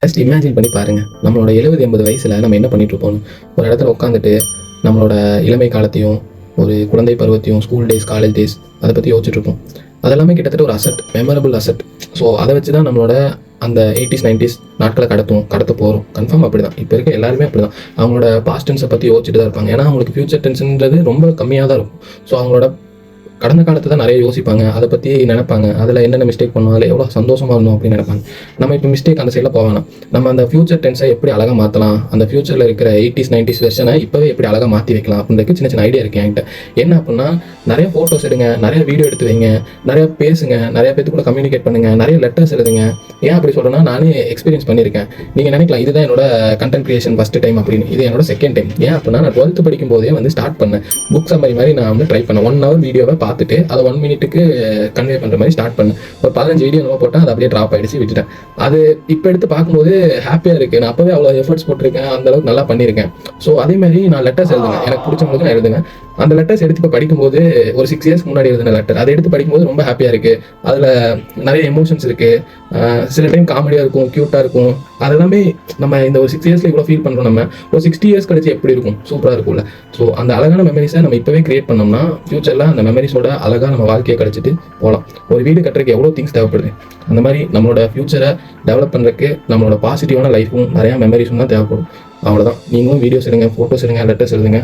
Just imagine பண்ணி பாருங்கள், நம்மளோட 70-80 வயசில் நம்ம என்ன பண்ணிட்டு இருப்போம்னு. ஒரு இடத்துல உட்காந்துட்டு நம்மளோட இளமை காலத்தையும் ஒரு குழந்தை பருவத்தையும் ஸ்கூல் டேஸ் காலேஜ் டேஸ் அதை பற்றி யோசிச்சுட்டு இருப்போம். அதெல்லாமே கிட்டத்தட்ட ஒரு அசட், மெமரபிள் அசட். ஸோ அதை வச்சு தான் நம்மளோட அந்த 80s 90s நாட்களை கடத்த போகிறோம். கன்ஃபார்ம் அப்படி தான். இப்போ இருக்க எல்லாருமே அப்படி தான். அவங்களோட பாஸ்ட் டென்ஸை பற்றி யோசிச்சுட்டு தான் இருப்பாங்க. ஏன்னா அவங்களுக்கு ஃபியூச்சர் டென்ஸ்ன்றது ரொம்ப கம்மியாக தான் இருக்கும். ஸோ அவங்களோட கடந்த காலத்தை தான் நிறைய யோசிப்பாங்க, அதை பற்றி நினைப்பாங்க, அதில் என்னென்ன மிஸ்டேக் பண்ணுவோம், அதில் எவ்வளோ சந்தோஷமாக இருந்தோம் அப்படின்னு நினைப்பாங்க. நம்ம இப்போ மிஸ்டேக் அந்த சைடில் போவேணாம். நம்ம அந்த ஃபியூச்சர் டென்ஸை எப்படி அழகாக மாற்றலாம், அந்த ஃபியூச்சரில் இருக்கிற 80s 90s வெர்ஷனை இப்போவே எப்படி அழகாக மாற்றி வைக்கலாம் அப்படின்றதுக்கு சின்ன சின்ன ஐடியா இருக்குது என்கிட்ட. என்ன அப்படின்னா, நிறைய ஃபோட்டோஸ் எடுங்க, நிறைய வீடியோ எடுத்து வைங்க, நிறைய பேசுங்க, நிறைய பேத்து கூட கம்யூனிகேட் பண்ணுங்கள், நிறைய லெட்டர்ஸ் எழுதுங்க. ஏன் அப்படி சொல்கிறேன்னா, நானே எக்ஸ்பீரியன்ஸ் பண்ணியிருக்கேன். நீங்கள் நினைக்கலாம் இதுதான் என்னோட கண்டென்ட் கிரியேஷன் ஃபஸ்ட்டு டைம் அப்படின்னு. இது என்னோட செகண்ட் டைம். ஏன் அப்படின்னா, நான் 12th படிக்கும் போதே வந்து ஸ்டார்ட் பண்ணேன். புக் சம்மரி மாதிரி நான் வந்து ட்ரை பண்ணேன். 1 hour வீடியோவை பார்த்துட்டு அதை 1 minute கன்வே பண்ணுற மாதிரி ஸ்டார்ட் பண்ணேன். ஒரு 15 வீடியோ நம்ம போட்டால் அது அப்படியே ட்ராப் ஆகிடுச்சு, விட்டுட்டேன். அது இப்போ எடுத்து பார்க்கும்போது ஹாப்பியாக இருக்குது. நான் அப்போவே அவ்வளோ எஃபர்ட்ஸ் போட்டிருக்கேன், அந்தளவுக்கு நல்லா பண்ணியிருக்கேன். ஸோ அதேமாதிரி நான் லெட்டர்ஸ் எழுதுங்க, எனக்கு பிடிச்சவங்களுக்கு நான் எழுதுங்க. அந்த லெட்டர்ஸ் எடுத்து இப்போ படிக்கும்போது ஒரு 6 years முன்னாடி எழுதின லெட்டர், அதை எடுத்து படிக்கும்போது ரொம்ப ஹாப்பியாக இருக்குது. அதில் நிறைய எமோஷன்ஸ் இருக்குது. சில டைம் காமெடியாக இருக்கும், க்யூட்டாக இருக்கும். அதெல்லாமே நம்ம இந்த ஒரு 6 yearsல இவ்வளோ ஃபீல் பண்ணுறோம். நம்ம ஒரு 60 years கழிச்சு எப்படி இருக்கும், சூப்பராக இருக்கும்ல. ஸோ அந்த அழகான மெமரிஸை நம்ம இப்போவே கிரியேட் பண்ணோம்னா ஃபியூச்சரில் அந்த மெமரிஸோட அழகாக நம்ம வாழ்க்கையை கழிச்சிட்டு போகலாம். ஒரு வீடு கட்டுறதுக்கு எவ்வளோ திங்ஸ் தேவைப்படுது, அந்த மாதிரி நம்மளோட ஃபியூச்சரை டெவலப் பண்ணுறதுக்கு நம்மளோட பாசிட்டிவான லைஃபும் நிறையா மெமரிஸும் தான் தேவைப்படும். அவ்வளோதான். நீங்களும் வீடியோஸ் எடுங்க, ஃபோட்டோஸ் எடுங்க, லெட்டர்ஸ் எழுதுங்க.